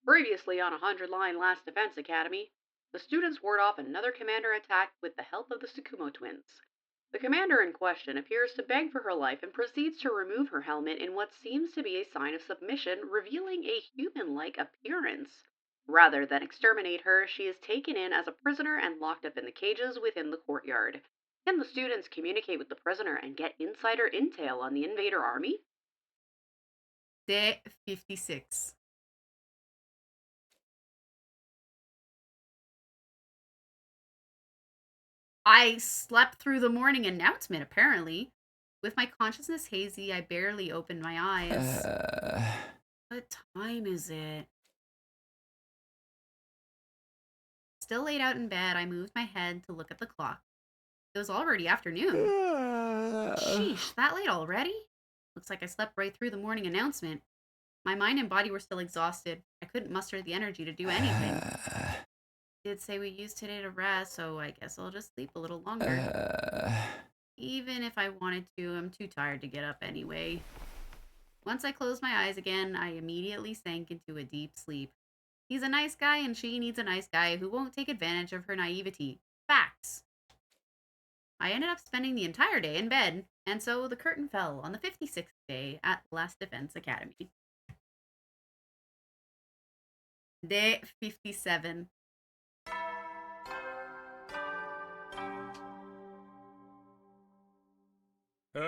Previously on a 100-line Last Defense Academy, the students ward off another commander attack with the help of the Tsukumo twins. The commander in question appears to beg for her life and proceeds to remove her helmet in what seems to be a sign of submission, revealing a human-like appearance. Rather than exterminate her, she is taken in as a prisoner and locked up in the cages within the courtyard. Can the students communicate with the prisoner and get insider intel on the invader army? Day 56. I slept through the morning announcement, apparently. With my consciousness hazy, I barely opened my eyes. What time is it? Still laid out in bed, I moved my head to look at the clock. It was already afternoon. Sheesh, that late already? Looks like I slept right through the morning announcement. My mind and body were still exhausted. I couldn't muster the energy to do anything. Did say we used today to rest, so I guess I'll just sleep a little longer. Even if I wanted to, I'm too tired to get up anyway. Once I closed my eyes again, I immediately sank into a deep sleep. He's a nice guy and she needs a nice guy who won't take advantage of her naivety. Facts. I ended up spending the entire day in bed, and so the curtain fell on the 56th day at Last Defense Academy. Day 57. Up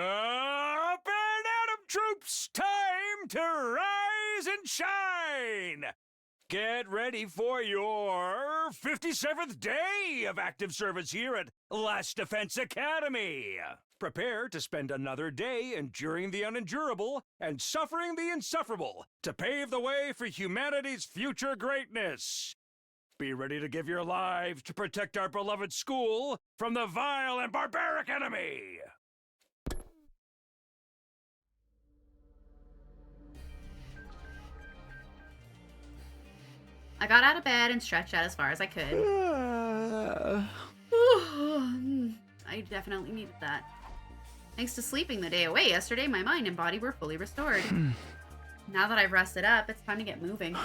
and Atom troops, time to rise and shine! Get ready for your 57th day of active service here at Last Defense Academy. Prepare to spend another day enduring the unendurable and suffering the insufferable to pave the way for humanity's future greatness. Be ready to give your lives to protect our beloved school from the vile and barbaric enemy. I got out of bed and stretched out as far as I could. I definitely needed that. Thanks to sleeping the day away yesterday, my mind and body were fully restored. Now that I've rested up, it's time to get moving.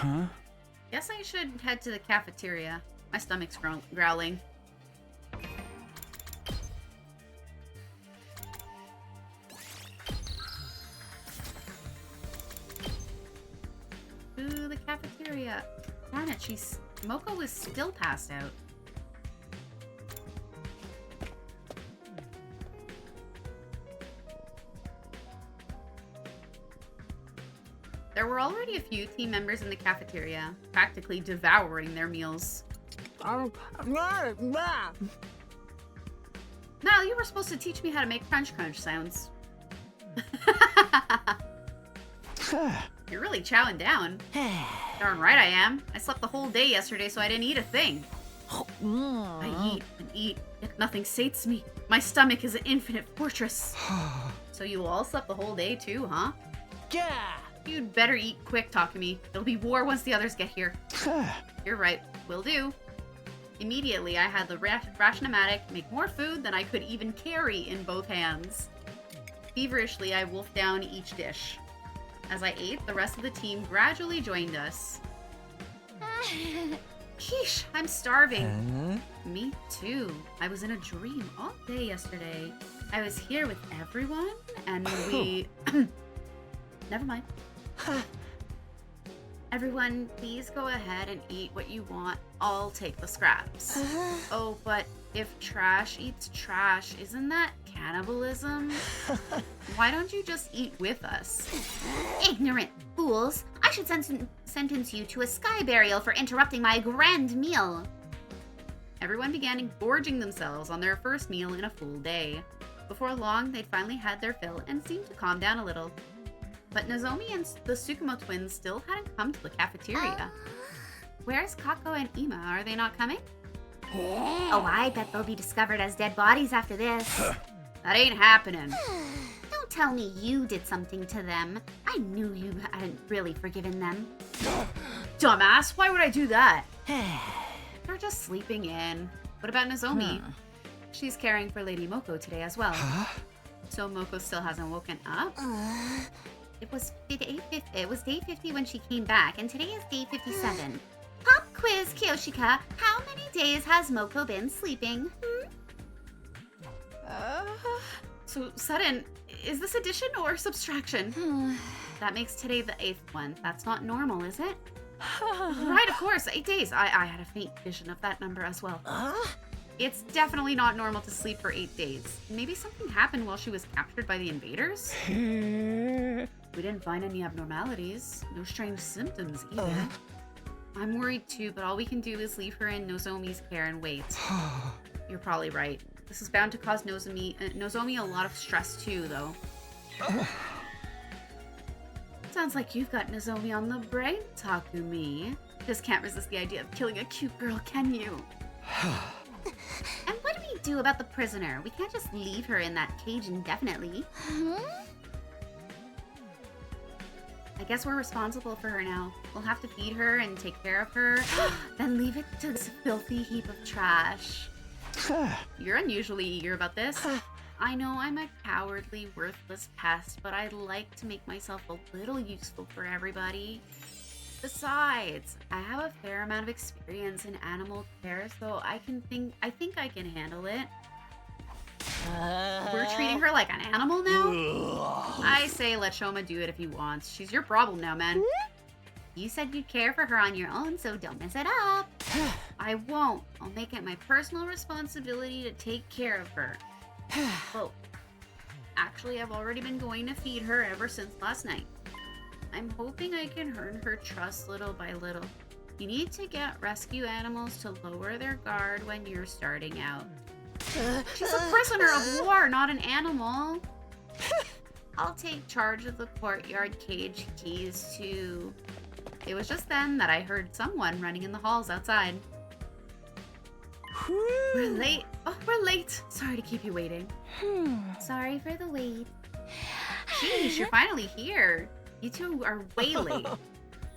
Guess I should head to the cafeteria. My stomach's growling. To the cafeteria. Darn it, Moko is still passed out. There were already a few team members in the cafeteria, practically devouring their meals. Mal, you were supposed to teach me how to make crunch crunch sounds. You're really chowing down. Darn right I am. I slept the whole day yesterday, so I didn't eat a thing. I eat and eat, yet nothing sates me. My stomach is an infinite fortress. So you all slept the whole day too, huh? Yeah. You'd better eat quick, Takumi. It'll be war once the others get here. You're right. Will do. Immediately, I had the ration-o-matic make more food than I could even carry in both hands. Feverishly, I wolfed down each dish. As I ate, the rest of the team gradually joined us. Sheesh, I'm starving. Me too. I was in a dream all day yesterday. I was here with everyone, and we... Never mind. Everyone, please go ahead and eat what you want. I'll take the scraps. Oh, but if trash eats trash, isn't that cannibalism? Why don't you just eat with us? Ignorant fools! I should sentence you to a sky burial for interrupting my grand meal. Everyone began gorging themselves on their first meal in a full day. Before long, they'd finally had their fill and seemed to calm down a little. But Nozomi and the Tsukumo twins still hadn't come to the cafeteria. Where's Kako and Ima? Are they not coming? Oh, I bet they'll be discovered as dead bodies after this. That ain't happening. Don't tell me you did something to them. I knew you hadn't really forgiven them. Dumbass, why would I do that? They're just sleeping in. What about Nozomi? She's caring for Lady Moko today as well. So Moko still hasn't woken up? It was day 50 when she came back, and today is day 57. Pop quiz, Kyoshika. How many days has Moko been sleeping? So, Sudden, is this addition or subtraction? That makes today the 8th one. That's not normal, is it? Right, of course, 8 days. I had a faint vision of that number as well. It's definitely not normal to sleep for 8 days. Maybe something happened while she was captured by the invaders? We didn't find any abnormalities. No strange symptoms either. I'm worried too, but all we can do is leave her in Nozomi's care and wait. You're probably right. This is bound to cause Nozomi a lot of stress too, though. Sounds like you've got Nozomi on the brain, Takumi. Just can't resist the idea of killing a cute girl, can you? And what do we do about the prisoner? We can't just leave her in that cage indefinitely. I guess we're responsible for her now. We'll have to feed her and take care of her, then leave it to this filthy heap of trash. You're unusually eager about this. I know I'm a cowardly, worthless pest, but I'd like to make myself a little useful for everybody. Besides, I have a fair amount of experience in animal care, so I think I can handle it. We're treating her like an animal now? I say let Shoma do it if he wants. She's your problem now, man. You said you'd care for her on your own, so don't mess it up. I won't. I'll make it my personal responsibility to take care of her. Oh, actually, I've already been going to feed her ever since last night. I'm hoping I can earn her trust little by little. You need to get rescue animals to lower their guard when you're starting out. She's a prisoner of war, not an animal. I'll take charge of the courtyard cage keys too. It was just then that I heard someone running in the halls outside. We're late. Oh, we're late. Sorry to keep you waiting. Sorry for the wait. Sheesh, you're finally here. You two are way late.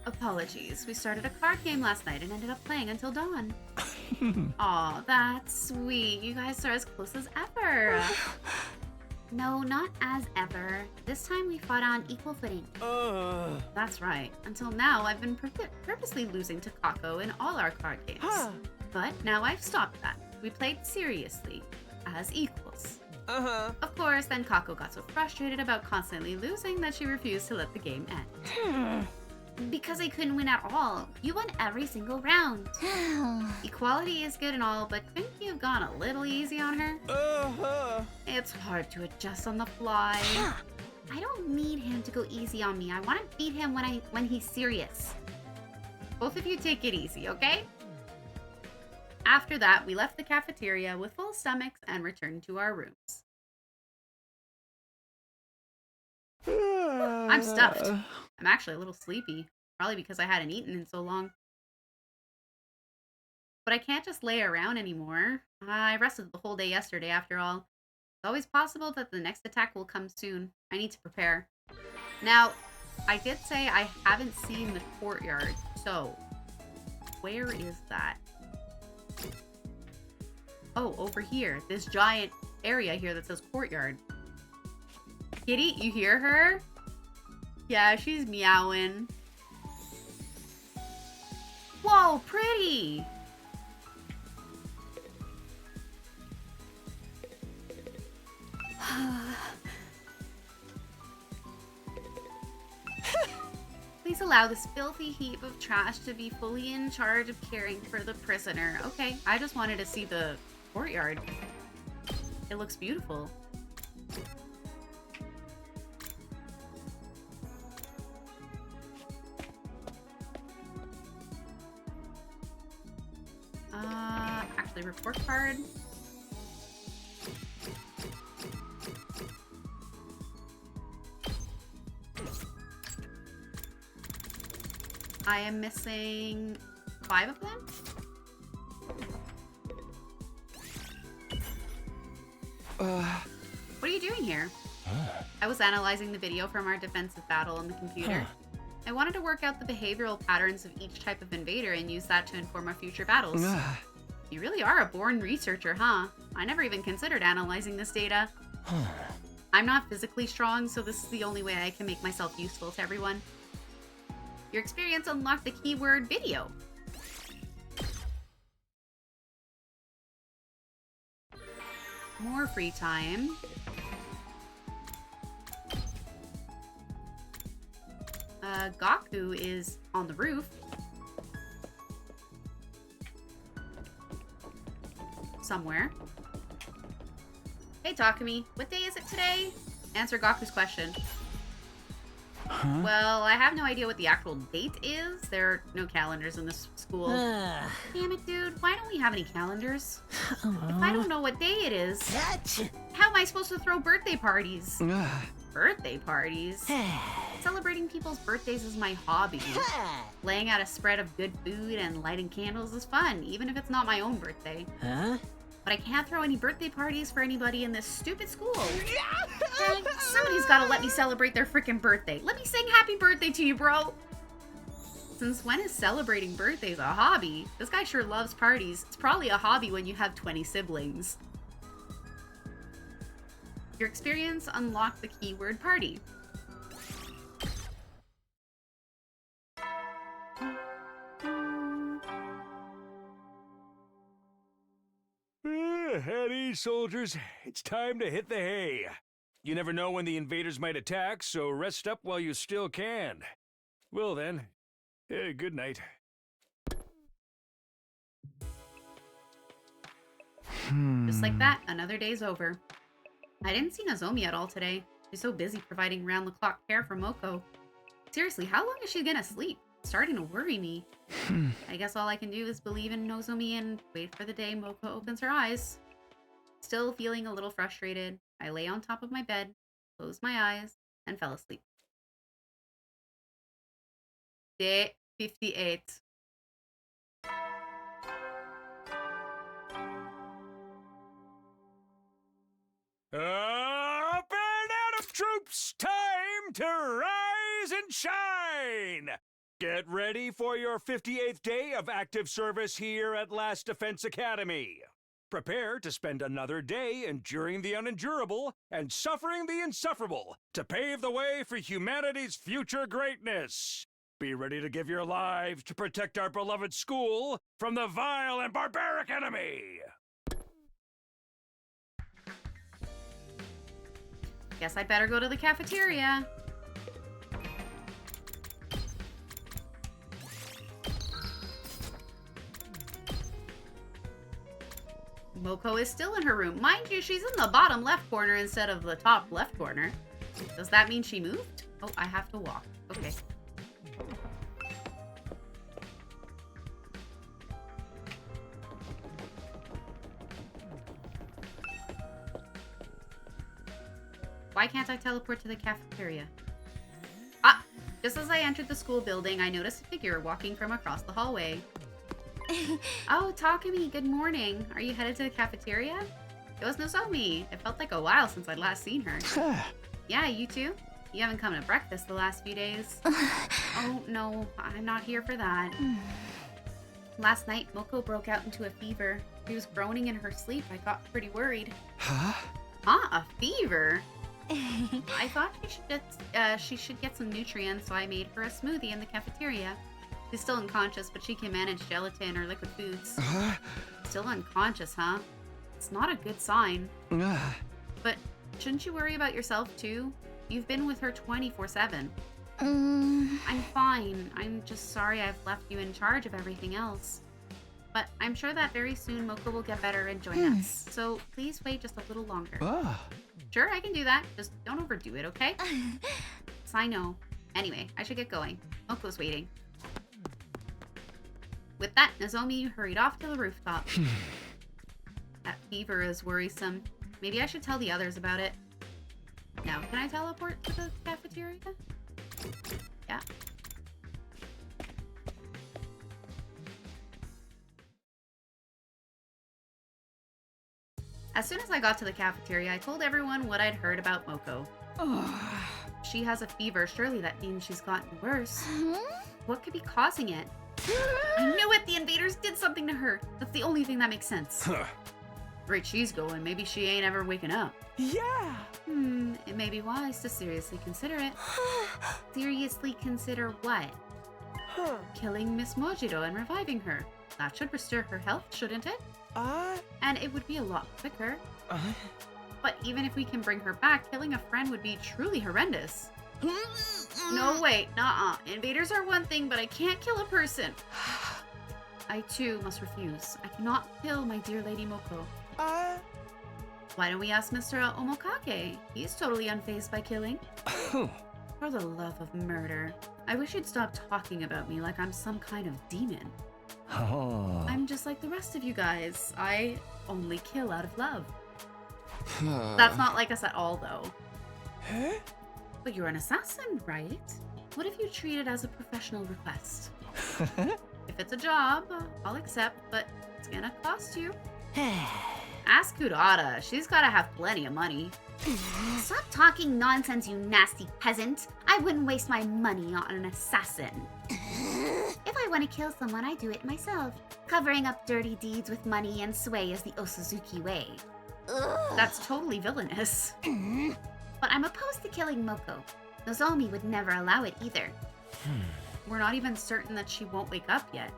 Apologies. We started a card game last night and ended up playing until dawn. Aw, that's sweet. You guys are as close as ever. No, not as ever. This time we fought on equal footing. That's right. Until now, I've been purposely losing to Kako in all our card games. But now I've stopped that. We played seriously, as equals. Of course, then Kako got so frustrated about constantly losing that she refused to let the game end. Because I couldn't win at all. You won every single round. Equality is good and all, but couldn't you have gone a little easy on her? It's hard to adjust on the fly. I don't need him to go easy on me. I want to beat him when he's serious. Both of you take it easy, okay? After that, we left the cafeteria with full stomachs and returned to our rooms. I'm stuffed. I'm actually a little sleepy, probably because I hadn't eaten in so long. But I can't just lay around anymore. I rested the whole day yesterday after all. It's always possible that the next attack will come soon. I need to prepare. Now, I did say I haven't seen the courtyard, so where is that? Oh, over here. This giant area here that says courtyard. Kitty, you hear her? Yeah, she's meowing. Whoa, pretty! Please allow this filthy heap of trash to be fully in charge of caring for the prisoner. Okay, I just wanted to see the courtyard. It looks beautiful. Actually, report card. I am missing 5 of them. What are you doing here? I was analyzing the video from our defensive battle on the computer. I wanted to work out the behavioral patterns of each type of invader and use that to inform our future battles. You really are a born researcher, huh? I never even considered analyzing this data. I'm not physically strong, so this is the only way I can make myself useful to everyone. Your experience unlocked the keyword video. More free time. Gaku is on the roof. Somewhere. Hey, Takumi, what day is it today? Answer Gaku's question. Huh? Well, I have no idea what the actual date is. There are no calendars in this school. Damn it, dude. Why don't we have any calendars? If I don't know what day it is, how am I supposed to throw birthday parties? Birthday parties? Celebrating people's birthdays is my hobby. Laying out a spread of good food and lighting candles is fun, even if it's not my own birthday. But I can't throw any birthday parties for anybody in this stupid school. Dang, somebody's gotta let me celebrate their freaking birthday. Let me sing happy birthday to you, bro. Since when is celebrating birthdays a hobby? This guy sure loves parties. It's probably a hobby when you have 20 siblings. Your experience unlocked the keyword party. At ease, soldiers. It's time to hit the hay. You never know when the invaders might attack, so rest up while you still can. Well then, good night. Just like that, another day's over. I didn't see Nozomi at all today. She's so busy providing round-the-clock care for Moko. Seriously, how long is she gonna sleep? It's starting to worry me. I guess all I can do is believe in Nozomi and wait for the day Moko opens her eyes. Still feeling a little frustrated, I lay on top of my bed, closed my eyes, and fell asleep. Day 58. Up and out of troops! Time to rise and shine! Get ready for your 58th day of active service here at Last Defense Academy. Prepare to spend another day enduring the unendurable and suffering the insufferable to pave the way for humanity's future greatness. Be ready to give your lives to protect our beloved school from the vile and barbaric enemy. Guess I'd better go to the cafeteria. Moko is still in her room. Mind you, she's in the bottom left corner instead of the top left corner. Does that mean she moved? Oh, I have to walk. Okay. Why can't I teleport to the cafeteria? Ah! Just as I entered the school building, I noticed a figure walking from across the hallway. Oh, Takumi, good morning. Are you headed to the cafeteria? It was Nozomi. It felt like a while since I'd last seen her. Yeah, you too? You haven't come to breakfast the last few days. Oh, no, I'm not here for that. Last night, Moko broke out into a fever. She was groaning in her sleep. I got pretty worried. Huh? Huh? A fever? I thought she should get some nutrients, so I made her a smoothie in the cafeteria. She's still unconscious, but she can manage gelatin or liquid foods. Still unconscious, huh? It's not a good sign. But shouldn't you worry about yourself, too? You've been with her 24/7. I'm fine. I'm just sorry I've left you in charge of everything else. But I'm sure that very soon Moko will get better and join us. So please wait just a little longer. Sure, I can do that. Just don't overdo it, okay? Yes, I know. Anyway, I should get going. Moko's waiting. With that, Nozomi hurried off to the rooftop. That fever is worrisome. Maybe I should tell the others about it. Now, can I teleport to the cafeteria? Yeah. As soon as I got to the cafeteria, I told everyone what I'd heard about Moko. She has a fever. Surely that means she's gotten worse. What could be causing it? I knew it! The invaders did something to her! That's the only thing that makes sense. The rate she's going, maybe she ain't ever waking up. Yeah. It may be wise to seriously consider it. Seriously consider what? Killing Miss Mojito and reviving her. That should restore her health, shouldn't it? And it would be a lot quicker. But even if we can bring her back, killing a friend would be truly horrendous. No, wait, nuh-uh. Invaders are one thing, but I can't kill a person. I, too, must refuse. I cannot kill my dear Lady Moko. Why don't we ask Mr. Omokake? He's totally unfazed by killing. For the love of murder. I wish you'd stop talking about me like I'm some kind of demon. I'm just like the rest of you guys. I only kill out of love. That's not like us at all, though. But you're an assassin, right? What if you treat it as a professional request? If it's a job, I'll accept, but it's gonna cost you. Ask Kudata. She's gotta have plenty of money. Stop talking nonsense, you nasty peasant. I wouldn't waste my money on an assassin. If I want to kill someone, I do it myself. Covering up dirty deeds with money and sway is the Osuzuki way. That's totally villainous. But I'm opposed to killing Moko. Nozomi would never allow it either. We're not even certain that she won't wake up yet.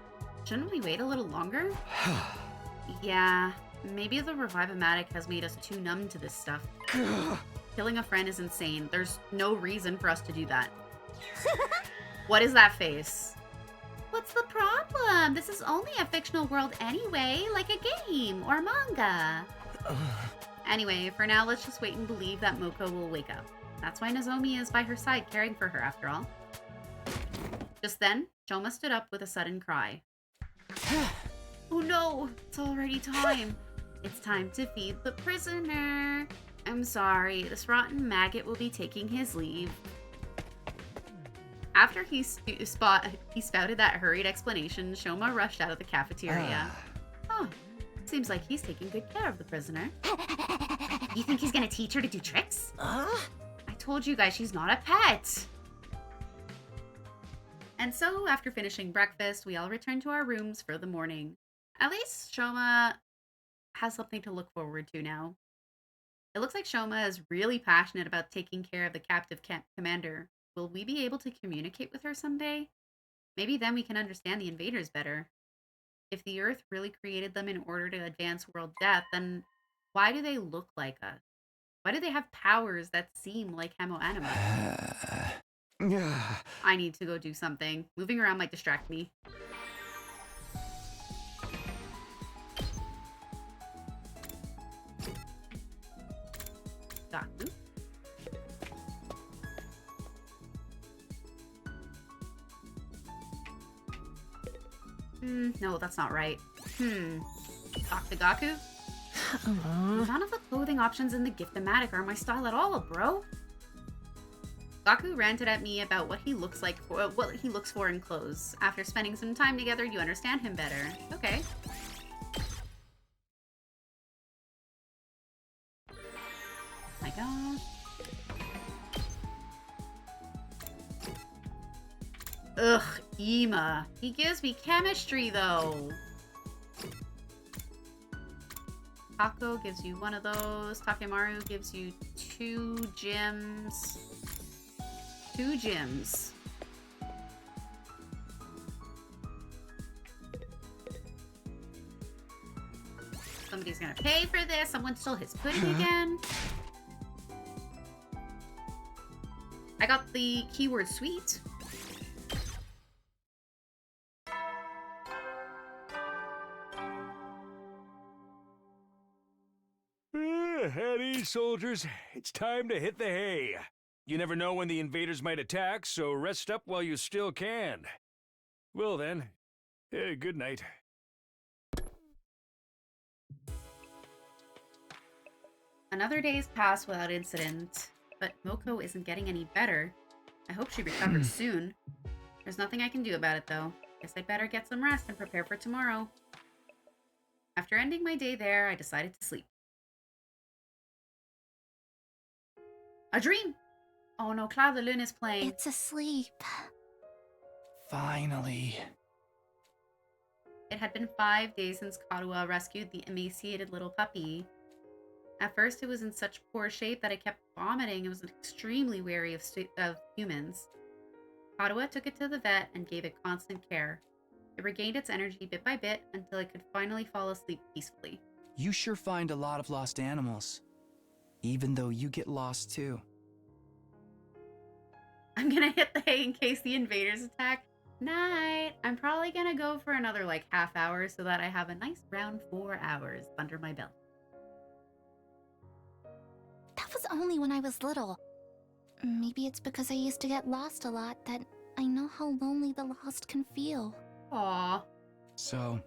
Shouldn't we wait a little longer? Yeah, maybe the Revive-O-Matic has made us too numb to this stuff. Killing a friend is insane. There's no reason for us to do that. What is that face? What's the problem? This is only a fictional world anyway, like a game or manga. Anyway, for now, let's just wait and believe that Moko will wake up. That's why Nozomi is by her side caring for her after all. Just then, Shoma stood up with a sudden cry. Oh no, it's already time. It's time to feed the prisoner. I'm sorry, this rotten maggot will be taking his leave. After he spouted that hurried explanation, Shoma rushed out of the cafeteria. Oh, seems like he's taking good care of the prisoner. You think he's gonna teach her to do tricks? I told you guys she's not a pet. And so, after finishing breakfast, we all returned to our rooms for the morning. At least Shoma has something to look forward to now. It looks like Shoma is really passionate about taking care of the captive commander. Will we be able to communicate with her someday? Maybe then we can understand the invaders better. If the Earth really created them in order to advance world death, then why do they look like us? Why do they have powers that seem like Hemoanima? I need to go do something. Moving around might distract me. Gaku? No, that's not right. Dr. Gaku? None of the clothing options in the gift-o-matic are my style at all, bro. Gaku ranted at me about what he looks like, what he looks for in clothes. After spending some time together, you understand him better. Okay. My gosh. Ugh, Ima. He gives me chemistry, though. Tako gives you one of those. Takemaru gives you 2 gems. 2 gems. Somebody's gonna pay for this. Someone stole his pudding again. I got the keyword sweet. At ease, soldiers. It's time to hit the hay. You never know when the invaders might attack, so rest up while you still can. Well then, good night. Another day's passed without incident, but Moko isn't getting any better. I hope she recovers soon. There's nothing I can do about it, though. Guess I'd better get some rest and prepare for tomorrow. After ending my day there, I decided to sleep. A dream! Oh no, Cloud the Lune is playing. It's asleep. Finally. It had been 5 days since Katua rescued the emaciated little puppy. At first, it was in such poor shape that it kept vomiting and was extremely wary of humans. Katua took it to the vet and gave it constant care. It regained its energy bit by bit until it could finally fall asleep peacefully. You sure find a lot of lost animals, even though you get lost too. I'm gonna hit the hay in case the invaders attack. Night. I'm probably gonna go for another like half hour so that I have a nice round 4 hours under my belt. That was only when I was little. Maybe it's because I used to get lost a lot that I know how lonely the lost can feel. Aww. So,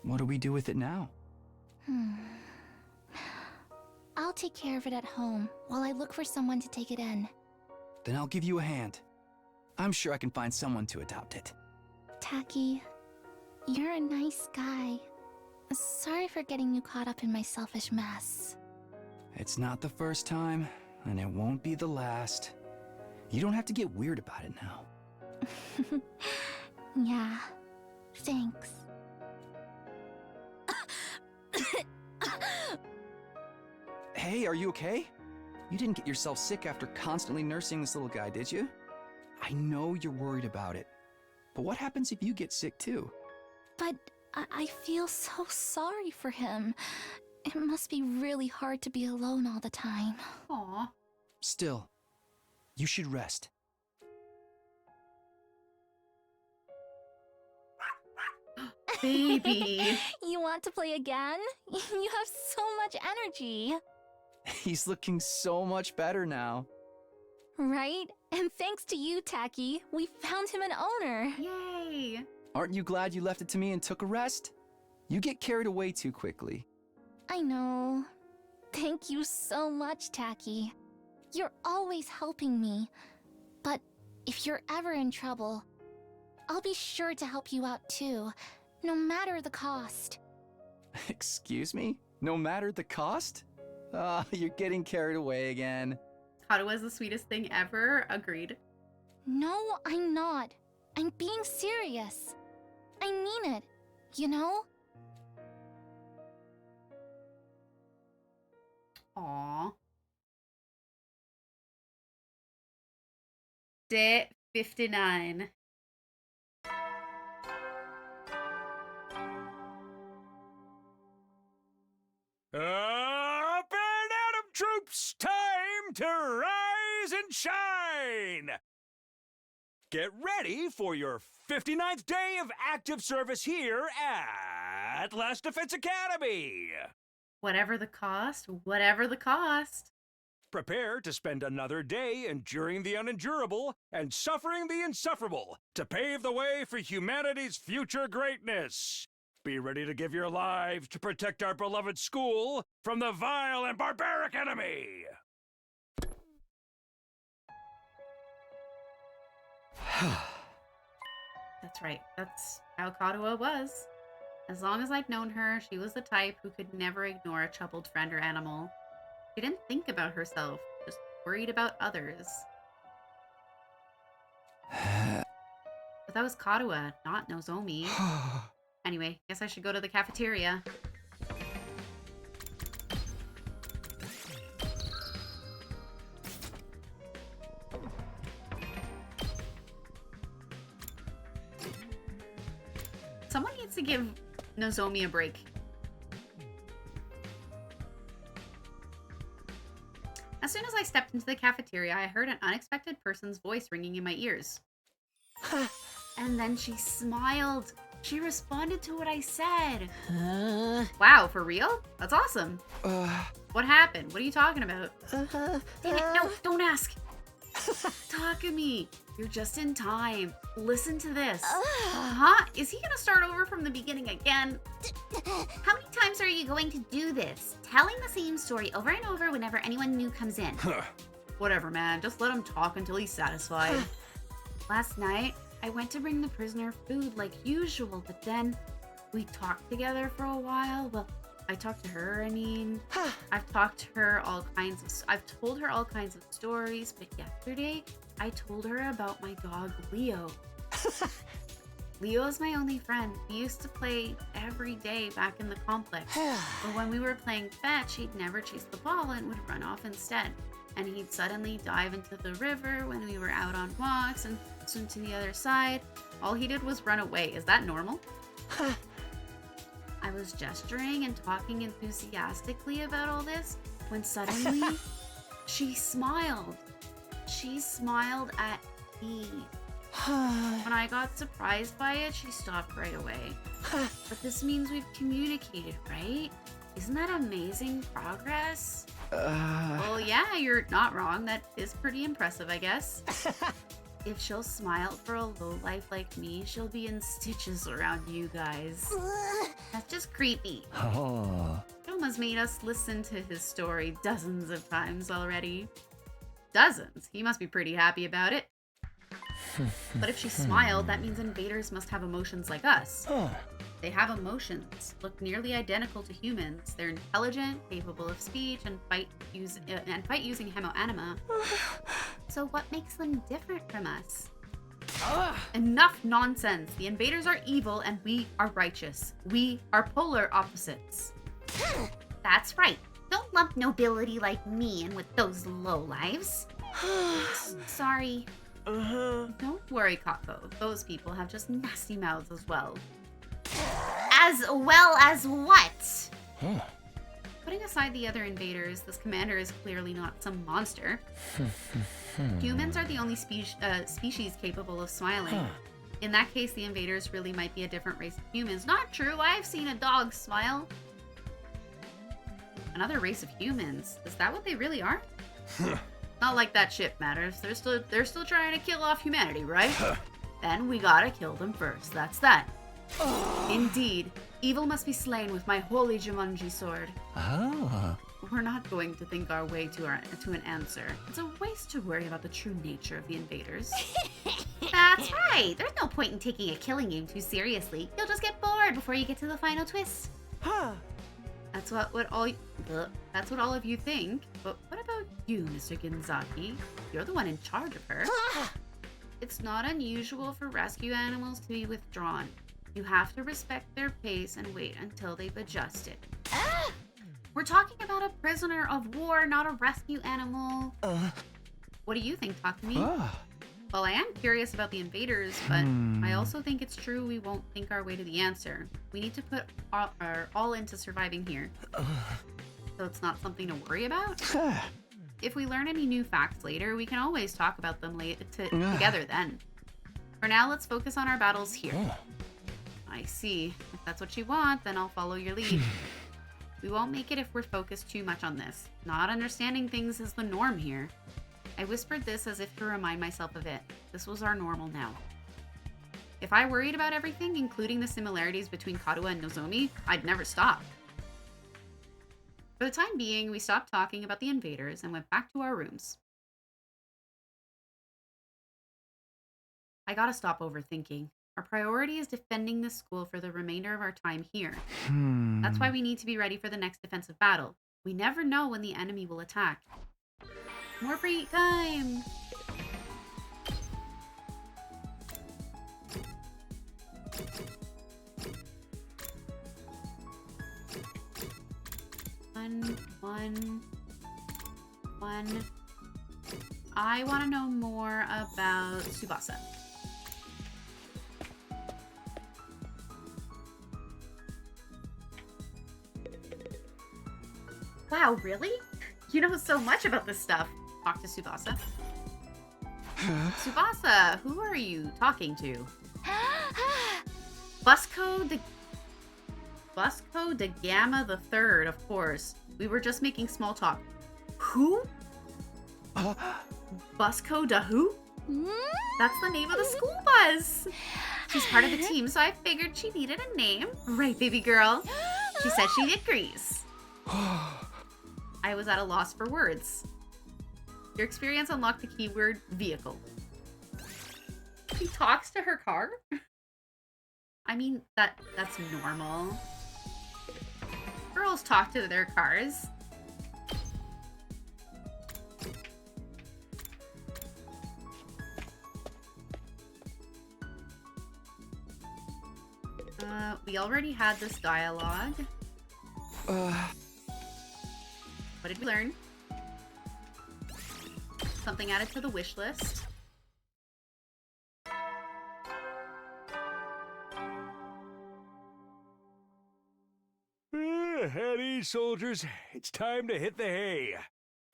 what do we do with it now? I'll take care of it at home while I look for someone to take it in. Then I'll give you a hand. I'm sure I can find someone to adopt it. Tacky, you're a nice guy. Sorry for getting you caught up in my selfish mess. It's not the first time, and it won't be the last. You don't have to get weird about it now. Yeah, thanks. Hey, are you okay? You didn't get yourself sick after constantly nursing this little guy, did you? I know you're worried about it, but what happens if you get sick too? But I feel so sorry for him. It must be really hard to be alone all the time. Aw. Still, you should rest. Baby. You want to play again? You have so much energy. He's looking so much better now. Right? And thanks to you, Tacky, we found him an owner. Yay. Aren't you glad you left it to me and took a rest? You get carried away too quickly. I know. Thank you so much, Tacky. You're always helping me. But if you're ever in trouble, I'll be sure to help you out too, no matter the cost. Excuse me? No matter the cost? You're getting carried away again. Katua was the sweetest thing ever. Agreed. No, I'm not. I'm being serious. I mean it, you know? Aww. Day 59. Up and Atom troops, time to rise and shine! Get ready for your 59th day of active service here at Last Defense Academy! Whatever the cost, whatever the cost. Prepare to spend another day enduring the unendurable and suffering the insufferable to pave the way for humanity's future greatness. Be ready to give your lives to protect our beloved school from the vile and barbaric enemy! That's right. That's how Katua was. As long as I'd known her, she was the type who could never ignore a troubled friend or animal. She didn't think about herself, just worried about others. But that was Katua, not Nozomi. Anyway, guess I should go to the cafeteria. Someone needs to give Nozomi a break. As soon as I stepped into the cafeteria, I heard an unexpected person's voice ringing in my ears. And then she smiled. She responded to what I said. Wow, for real? That's awesome. What happened? What are you talking about? Damn it, no, don't ask. Talk to me. You're just in time. Listen to this. Huh? Is he gonna start over from the beginning again? How many times are you going to do this? Telling the same story over and over whenever anyone new comes in. Whatever, man. Just let him talk until he's satisfied. Last night, I went to bring the prisoner food like usual, but then we talked together for a while. Well, I talked to her, I mean. I've told her all kinds of stories, but yesterday I told her about my dog, Leo. Leo is my only friend. We used to play every day back in the complex. But when we were playing fetch, he'd never chase the ball and would run off instead. And he'd suddenly dive into the river when we were out on walks and swim to the other side. All he did was run away. Is that normal? I was gesturing and talking enthusiastically about all this when suddenly she smiled. She smiled at me. When I got surprised by it, she stopped right away. But this means we've communicated, right? Isn't that amazing progress? Well, yeah, you're not wrong. That is pretty impressive, I guess. If she'll smile for a lowlife like me, she'll be in stitches around you guys. That's just creepy. Thomas made us listen to his story dozens of times already. Dozens? He must be pretty happy about it. But if she smiled, that means invaders must have emotions like us. They have emotions, look nearly identical to humans. They're intelligent, capable of speech, and fight using hemoanima. So what makes them different from us? Enough nonsense. The invaders are evil and we are righteous. We are polar opposites. That's right. Don't lump nobility like me in with those lowlives. Sorry. Don't worry, Kako. Those people have just nasty mouths as well. As well as what? Putting aside the other invaders, this commander is clearly not some monster. Humans are the only species capable of smiling. In that case, the invaders really might be a different race of humans. Not true, I've seen a dog smile. Another race of humans? Is that what they really are? Not like that ship matters. They're still trying to kill off humanity, right? Then we gotta kill them first. That's that. Indeed, evil must be slain with my holy Jumanji sword. We're not going to think our way to an answer. It's a waste to worry about the true nature of the invaders. That's right. There's no point in taking a killing game too seriously. You'll just get bored before you get to the final twist. That's what all of you think. But what about you, Mr. Ginzaki? You're the one in charge of her. It's not unusual for rescue animals to be withdrawn. You have to respect their pace and wait until they've adjusted. We're talking about a prisoner of war, not a rescue animal. What do you think, Takumi? Well, I am curious about the invaders, but I also think it's true we won't think our way to the answer. We need to put our all into surviving here. So it's not something to worry about? If we learn any new facts later, we can always talk about them together then. For now, let's focus on our battles here. I see. If that's what you want, then I'll follow your lead. We won't make it if we're focused too much on this. Not understanding things is the norm here. I whispered this as if to remind myself of it. This was our normal now. If I worried about everything, including the similarities between Karuha and Nozomi, I'd never stop. For the time being, we stopped talking about the invaders and went back to our rooms. I gotta stop overthinking. Our priority is defending this school for the remainder of our time here. That's why we need to be ready for the next defensive battle. We never know when the enemy will attack. More free time! One. I want to know more about Tsubasa. Wow, really? You know so much about this stuff. Talk to Tsubasa. Tsubasa, who are you talking to? Busco de Gamma the Third, of course. We were just making small talk. Who? Busco de who? That's the name of the school bus. She's part of the team, so I figured she needed a name. Right, baby girl. She said she agrees. I was at a loss for words. Your experience unlocked the keyword vehicle. She talks to her car? I mean, that's normal. Girls talk to their cars. We already had this dialogue. What did we learn? Something added to the wish list. At ease, soldiers. It's time to hit the hay.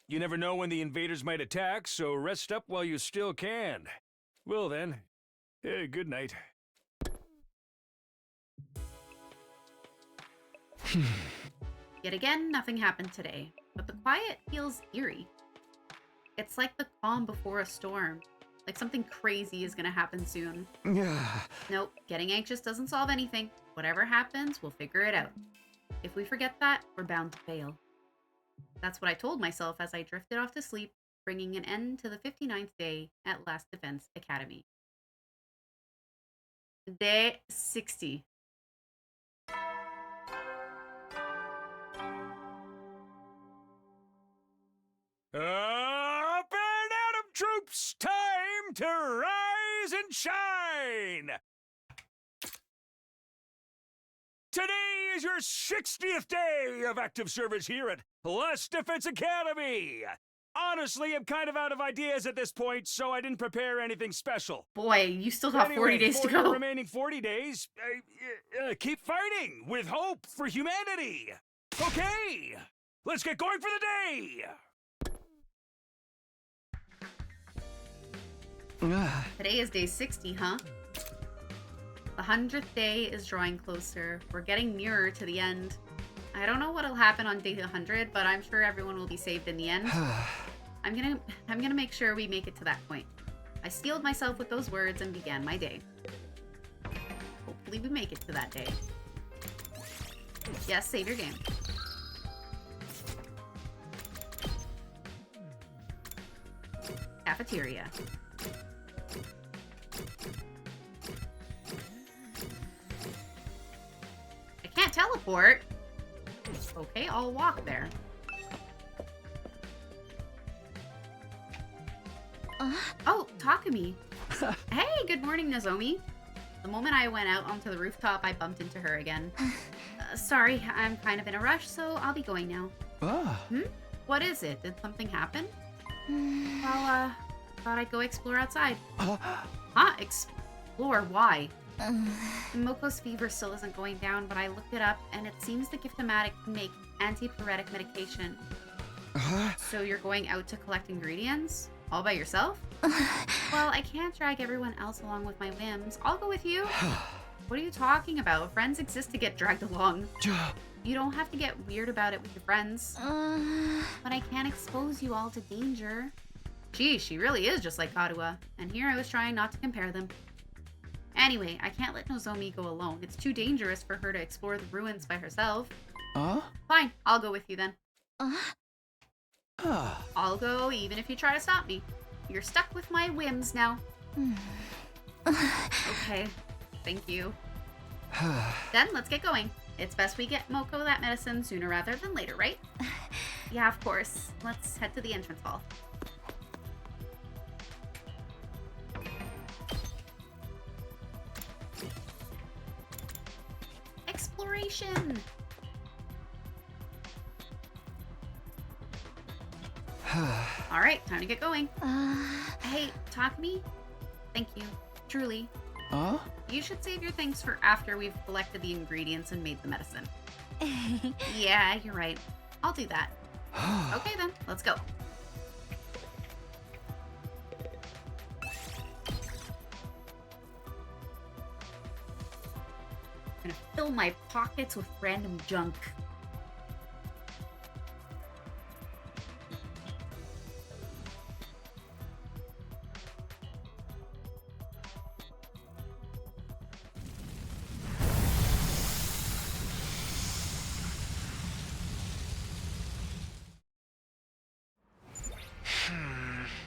You never know when the invaders might attack, so rest up while you still can. Well then, good night. Yet again, nothing happened today, but the quiet feels eerie. It's like the calm before a storm. Like something crazy is gonna happen soon. Nope, getting anxious doesn't solve anything. Whatever happens, we'll figure it out. If we forget that, we're bound to fail. That's what I told myself as I drifted off to sleep, bringing an end to the 59th day at Last Defense Academy. Day 60. Up and at 'em, troops! Time to rise and shine! Today is your 60th day of active service here at Last Defense Academy! Honestly, I'm kind of out of ideas at this point, so I didn't prepare anything special. Boy, you still have 40 Anyway, days to for your go. remaining 40 days, keep fighting with hope for humanity! Okay, let's get going for the day! Today is day 60, huh? The 100th day is drawing closer. We're getting nearer to the end. I don't know what'll happen on day 100, but I'm sure everyone will be saved in the end. I'm gonna make sure we make it to that point. I steeled myself with those words and began my day. Hopefully we make it to that day. Yes, save your game. Cafeteria. I can't teleport. Okay, I'll walk there. Oh, Takumi. Hey, good morning, Nozomi. The moment I went out onto the rooftop, I bumped into her again. Sorry, I'm kind of in a rush, so I'll be going now. What is it? Did something happen? Well, thought I'd go explore outside. Huh? Explore? Why? Moko's fever still isn't going down, but I looked it up, and it seems the Giftomatic can make antipyretic medication. So you're going out to collect ingredients? All by yourself? Well, I can't drag everyone else along with my whims. I'll go with you. What are you talking about? Friends exist to get dragged along. You don't have to get weird about it with your friends. But I can't expose you all to danger. Gee, she really is just like Karuha. And here I was trying not to compare them. Anyway, I can't let Nozomi go alone. It's too dangerous for her to explore the ruins by herself. Fine, I'll go with you then. I'll go even if you try to stop me. You're stuck with my whims now. Okay, thank you. Then let's get going. It's best we get Moko that medicine sooner rather than later, right? Yeah, of course. Let's head to the entrance hall. Exploration! Alright, time to get going. Hey, Takumi? Thank you. Truly. You should save your thanks for after we've collected the ingredients and made the medicine. Yeah, you're right. I'll do that. Okay then, let's go. I'm gonna fill my pockets with random junk.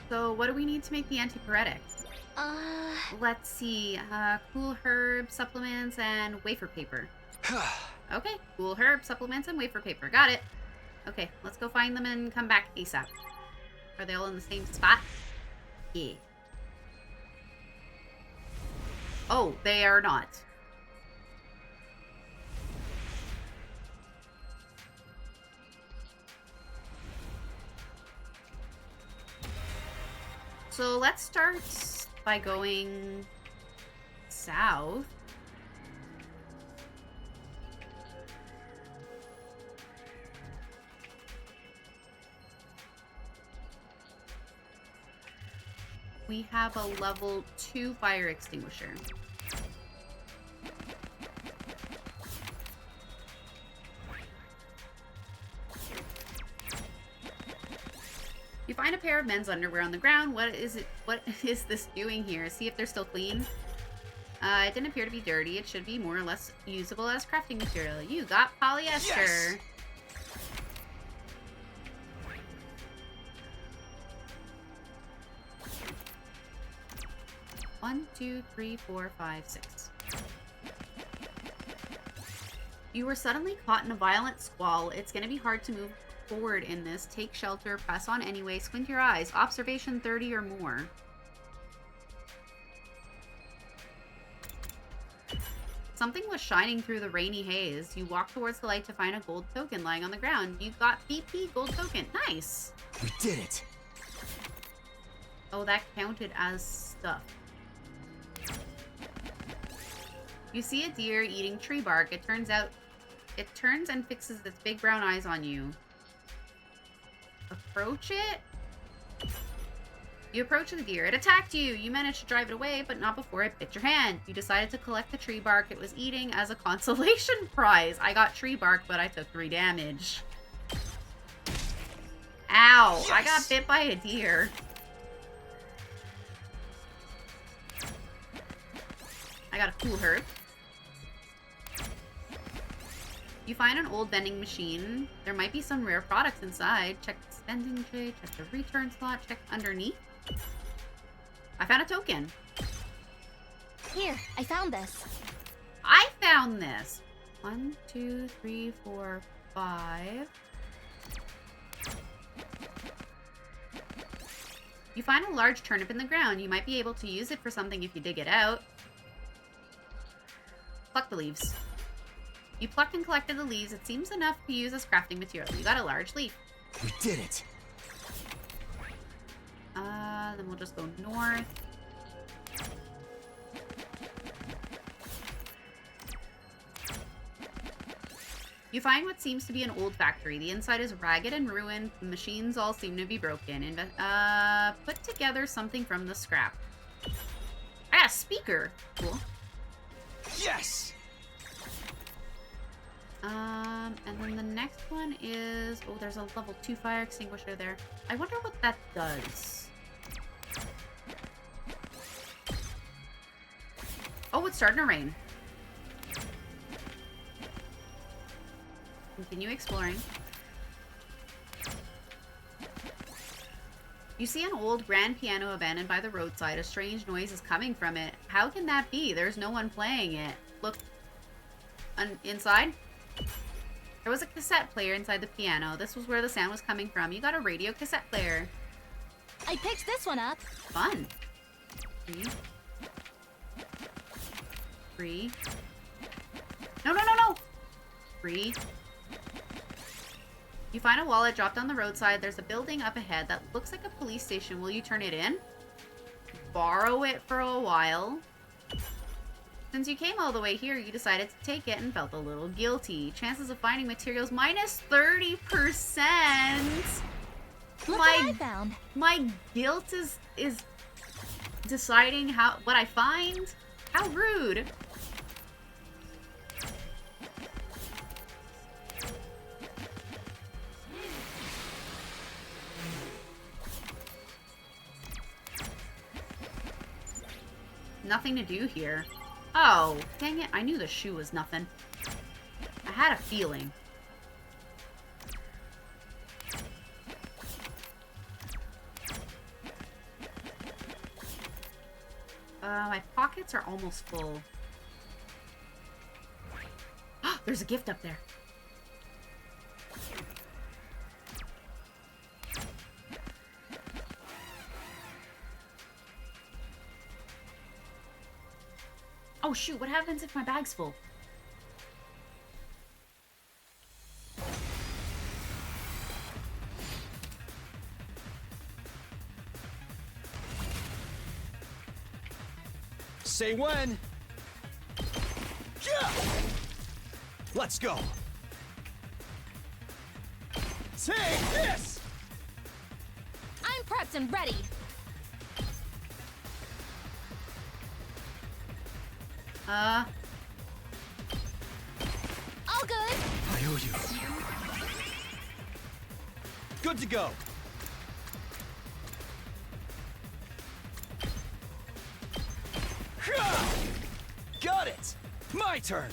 So what do we need to make the antipyretic? Let's see, cool herb, supplements, and wafer paper. Okay, cool herb, supplements, and wafer paper. Got it. Okay, let's go find them and come back ASAP. Are they all in the same spot? Yeah. Oh, they are not. So let's start by going south. We have a level 2 fire extinguisher. You find a pair of men's underwear on the ground. What is it? What is this doing here? See if they're still clean. It didn't appear to be dirty. It should be more or less usable as crafting material. You got polyester. Yes! 1, 2, 3, 4, 5, 6. You were suddenly caught in a violent squall. It's going to be hard to move forward in this. Take shelter. Press on anyway. Squint your eyes. Observation 30 or more. Something was shining through the rainy haze. You walk towards the light to find a gold token lying on the ground. You got BP gold token. Nice. We did it. Oh, that counted as stuff. You see a deer eating tree bark. It turns and fixes its big brown eyes on you. Approach it? You approach the deer. It attacked you. You managed to drive it away, but not before it bit your hand. You decided to collect the tree bark it was eating as a consolation prize. I got tree bark, but I took 3 damage. Ow! Yes! I got bit by a deer. I got a cool hurt. You find an old vending machine. There might be some rare products inside. Check the spending tray, check the return slot, check underneath. I found a token. Here, I found this. I found this. 1, 2, 3, 4, 5. You find a large turnip in the ground. You might be able to use it for something if you dig it out. Pluck the leaves. You plucked and collected the leaves. It seems enough to use as crafting material. You got a large leaf. We did it. Then we'll just go north. You find what seems to be an old factory. The inside is ragged and ruined. The machines all seem to be broken. Put together something from the scrap. I got a speaker. Cool. Yes. And then the next one is... Oh, there's a level 2 fire extinguisher there. I wonder what that does. Oh, it's starting to rain. Continue exploring. You see an old grand piano abandoned by the roadside. A strange noise is coming from it. How can that be? There's no one playing it. Look inside. There was a cassette player inside the piano. This was where the sound was coming from. You got a radio cassette player. I picked this one up. Fun. 3. No. 3. You find a wallet dropped on the roadside. There's a building up ahead that looks like a police station. Will you turn it in? Borrow it for a while. Since you came all the way here, you decided to take it and felt a little guilty. Chances of finding materials minus 30%. Look what I found. My guilt is deciding what I find? How rude. Nothing to do here. Oh, dang it. I knew the shoe was nothing. I had a feeling. My pockets are almost full. There's a gift up there. Oh shoot, what happens if my bag's full? Say when. Yeah! Let's go. Take this! I'm prepped and ready. Uh, All good. I owe you. Good to go. Got it! My turn!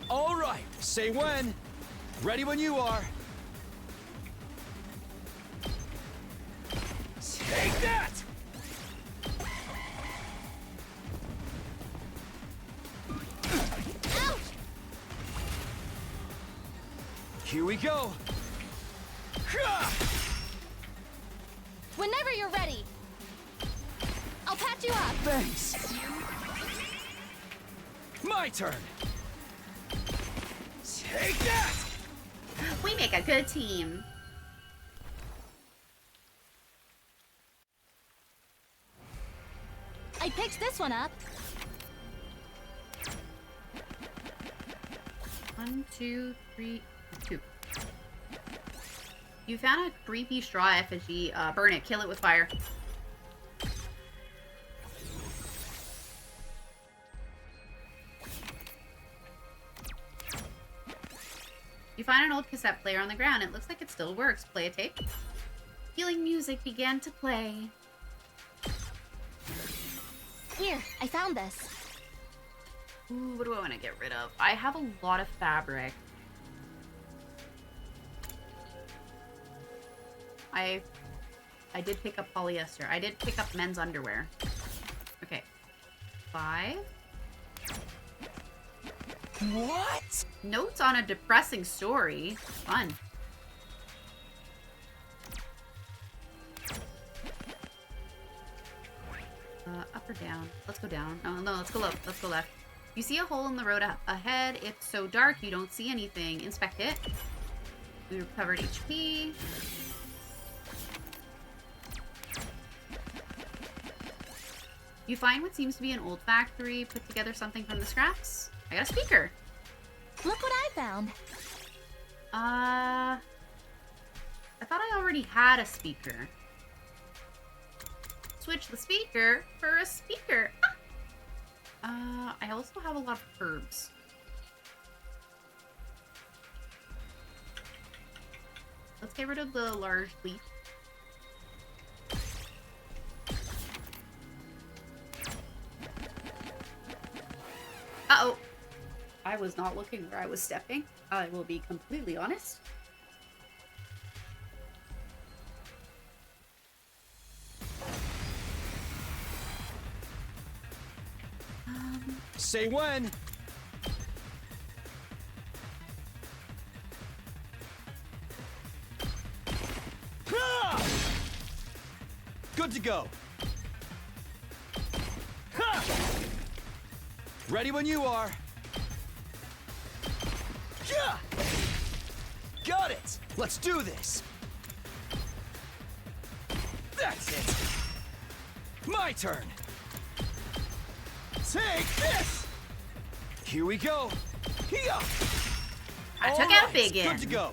All right, say when. Ready when you are. Take that! Ouch! Here we go. Whenever you're ready. I'll patch you up. Thanks. My turn. Take that! we make a good team. I picked this one up. 1, 2, 3, 2. You found a creepy straw effigy. Burn it. Kill it with fire. You find an old cassette player on the ground. It looks like it still works. Play a tape. Healing music began to play. Here, I found this. Ooh, what do I want to get rid of? I have a lot of fabric. I did pick up polyester. I did pick up men's underwear. Okay. 5. What? Notes on a depressing story. Fun. Up or down? Let's go down. No, let's go left. Let's go left. You see a hole in the road ahead. It's so dark you don't see anything. Inspect it. We recovered HP. You find what seems to be an old factory. Put together something from the scraps. I got a speaker. Look what I found. I thought I already had a speaker. Switch the speaker for a speaker. I also have a lot of herbs. Let's get rid of the large leaf. Uh-oh. I was not looking where I was stepping. I will be completely honest. Say when. Good to go. Ready when you are. Yeah! Got it! Let's do this! That's it! My turn! Take this! Here we go! Here! I took out a big Good end. to go!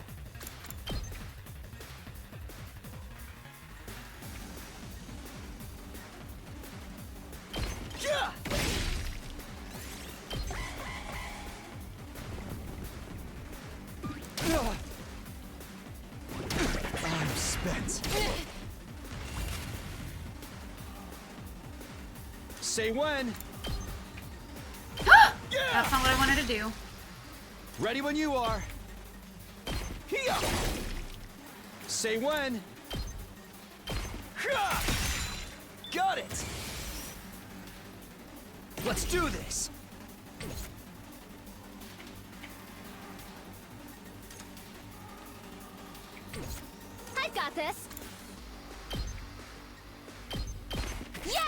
Yeah! I'm spent. Say when. That's not what I wanted to do. Ready when you are. Here. Say when. Got it. Let's do this. I've got this. Yeah!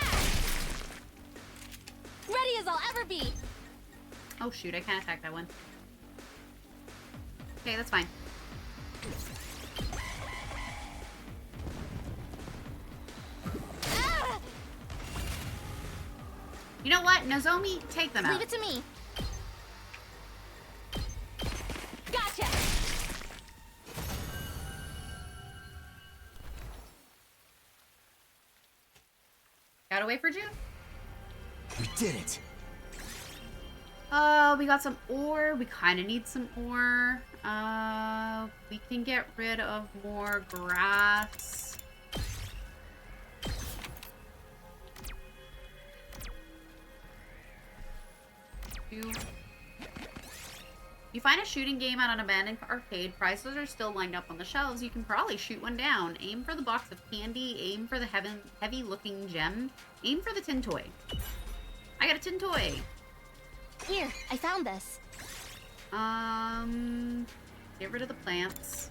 Ready as I'll ever be. Oh shoot, I can't attack that one. Okay, that's fine. You know what? Nozomi, take them Leave out. it to me. Gotcha! Gotta wait for June. We did it. We got some ore. We kind of need some ore. We can get rid of more grass. You find a shooting game at an abandoned arcade. Prizes are still lined up on the shelves. You can probably shoot one down. Aim for the box of candy. Aim for the heavy-looking gem. Aim for the tin toy. I got a tin toy. Here, I found this. Get rid of the plants.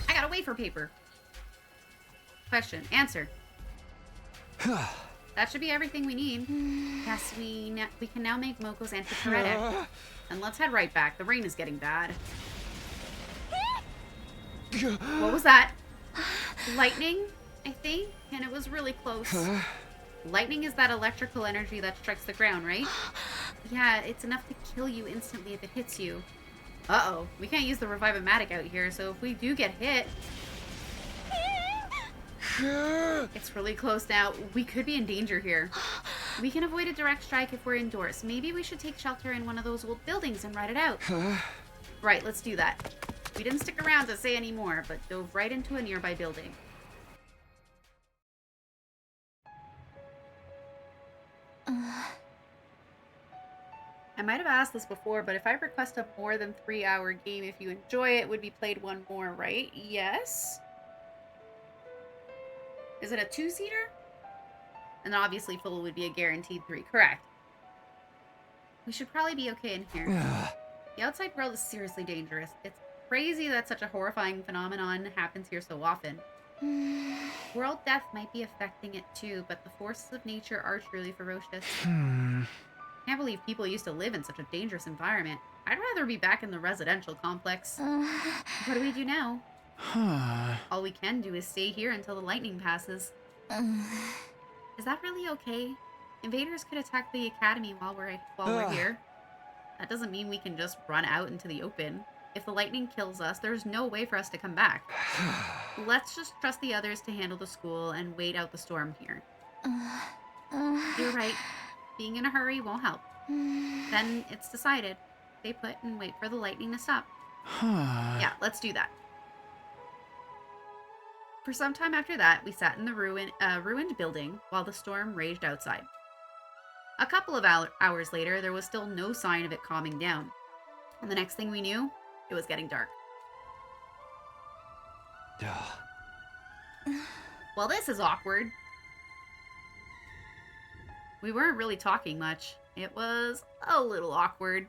I got a wafer paper. Question. Answer. That should be everything we need. Yes, we can now make Moko's antipyretic. And let's head right back. The rain is getting bad. What was that? Lightning, I think? And it was really close. Lightning is that electrical energy that strikes the ground, right? Yeah, it's enough to kill you instantly if it hits you. Uh-oh. We can't use the Revive-O-Matic out here, so if we do get hit... It's really close now. We could be in danger here. We can avoid a direct strike if we're indoors. Maybe we should take shelter in one of those old buildings and ride it out. Right, let's do that. We didn't stick around to say any more, but dove right into a nearby building. I might have asked this before, but if I request a more than 3-hour game, if you enjoy it, would be played one more, right? Yes? Is it a 2-seater? And obviously full would be a guaranteed 3, correct. We should probably be okay in here. The outside world is seriously dangerous. It's crazy that such a horrifying phenomenon happens here so often. World death might be affecting it too, but the forces of nature are truly ferocious. Can't believe people used to live in such a dangerous environment. I'd rather be back in the residential complex. What do we do now? All we can do is stay here until the lightning passes. Is that really okay? Invaders could attack the academy while we're here. That doesn't mean we can just run out into the open. If the lightning kills us, there's no way for us to come back. Let's just trust the others to handle the school and wait out the storm here. You're right. Being in a hurry won't help. Then it's decided. Stay put and wait for the lightning to stop. Yeah, let's do that. For some time after that, we sat in the ruined building while the storm raged outside. A couple of hours later, there was still no sign of it calming down. And the next thing we knew, it was getting dark. Well, this is awkward. We weren't really talking much. It was a little awkward.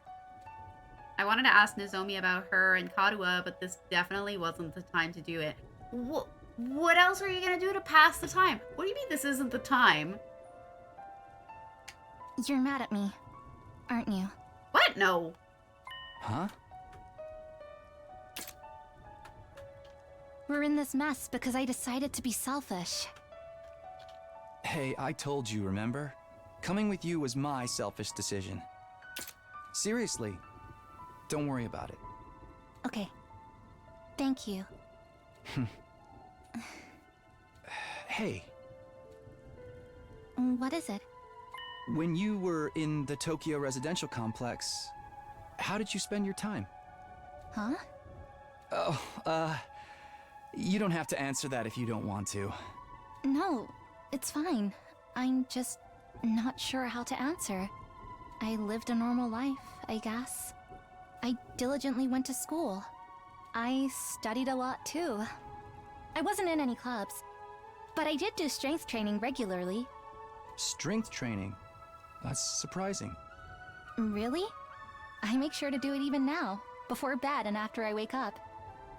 I wanted to ask Nozomi about her and Karuha, but this definitely wasn't the time to do it. What else are you gonna do to pass the time? What do you mean this isn't the time? You're mad at me, aren't you? What? No. Huh? We're in this mess because I decided to be selfish. Hey, I told you, remember? Coming with you was my selfish decision. Seriously, don't worry about it. Okay. Thank you. Hey, What is it? when you were in the Tokyo residential complex, how did you spend your time? Huh? Oh, you don't have to answer that if you don't want to. No, it's fine. I'm just not sure how to answer. I lived a normal life, I guess. I diligently went to school. I studied a lot too. I wasn't in any clubs, but I did do strength training regularly. Strength training? That's surprising. Really? I make sure to do it even now, before bed and after I wake up.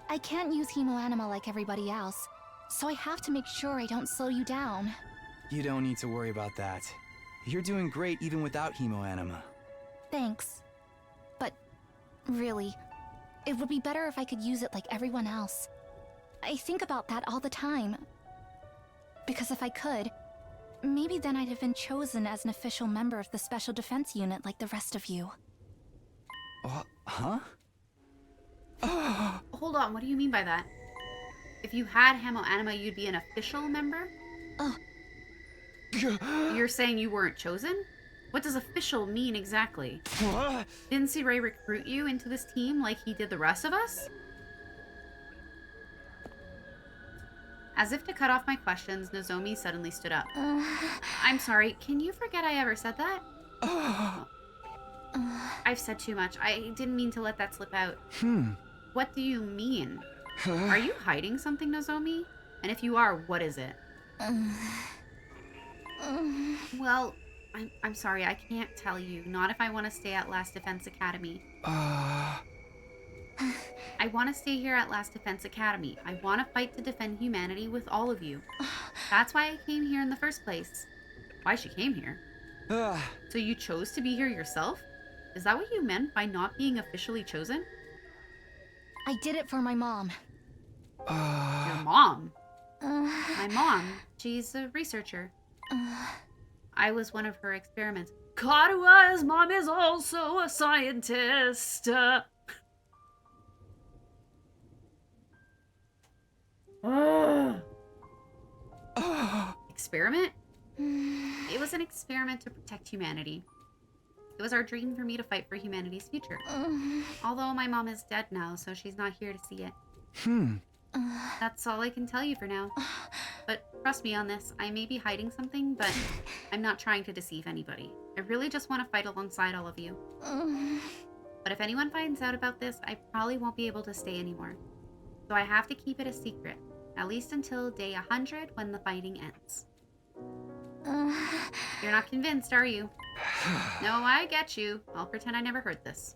I can't use hemoanima like everybody else, so I have to make sure I don't slow you down. You don't need to worry about that. You're doing great even without hemoanima. Thanks. But really, it would be better if I could use it like everyone else. I think about that all the time. Because if I could, maybe then I'd have been chosen as an official member of the Special Defense Unit like the rest of you. Huh? Hold on, what do you mean by that? If you had Hamo Anima, you'd be an official member? You're saying you weren't chosen? What does official mean exactly? Didn't C. Ray recruit you into this team like he did the rest of us? As if to cut off my questions, Nozomi suddenly stood up. I'm sorry, can you forget I ever said that? I've said too much. I didn't mean to let that slip out. What do you mean? Are you hiding something, Nozomi? And if you are, what is it? Well, I'm sorry, I can't tell you. Not if I want to stay at Last Defense Academy. I want to stay here at Last Defense Academy. I want to fight to defend humanity with all of you. That's why I came here in the first place. Why she came here? So you chose to be here yourself? Is that what you meant by not being officially chosen? I did it for my mom. Your mom? My mom, she's a researcher. I was one of her experiments. Karua's mom is also a scientist. Experiment? It was an experiment to protect humanity. It was our dream for me to fight for humanity's future. Although my mom is dead now, so she's not here to see it. That's all I can tell you for now. But trust me on this, I may be hiding something, but I'm not trying to deceive anybody. I really just want to fight alongside all of you. But if anyone finds out about this, I probably won't be able to stay anymore. So I have to keep it a secret, at least until day 100 when the fighting ends. You're not convinced, are you? No, I get you. I'll pretend I never heard this.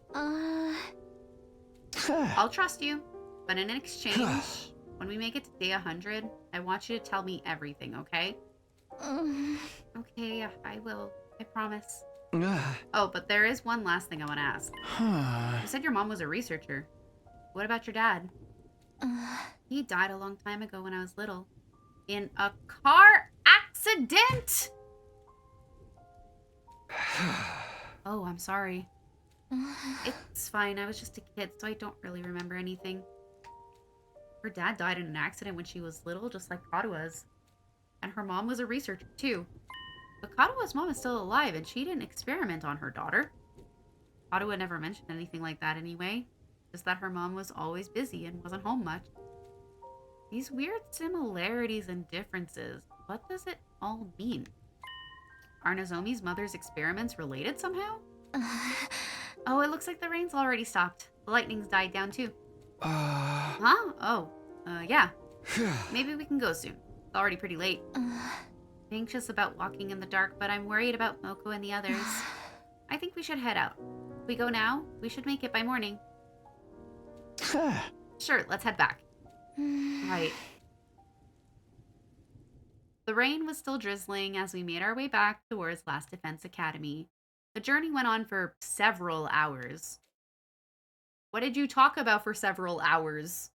I'll trust you, but in exchange, when we make it to day 100, I want you to tell me everything, okay? Okay, I will. I promise. Oh, but there is one last thing I want to ask. You said your mom was a researcher. What about your dad? He died a long time ago when I was little. In a car accident! Oh, I'm sorry. It's fine. I was just a kid, so I don't really remember anything. Her dad died in an accident when she was little, just like Karua's. And her mom was a researcher, too. But Karua's mom is still alive, and she didn't experiment on her daughter. Karua never mentioned anything like that anyway. Just that her mom was always busy and wasn't home much. These weird similarities and differences, what does it all mean? Are Nozomi's mother's experiments related somehow? Oh, it looks like the rain's already stopped. The lightning's died down too. Huh? Oh, yeah. Maybe we can go soon. It's already pretty late. I'm anxious about walking in the dark, but I'm worried about Moko and the others. I think we should head out. If we go now, we should make it by morning. Sure, let's head back. Right. The rain was still drizzling as we made our way back towards Last Defense Academy. The journey went on for several hours. What did you talk about for several hours?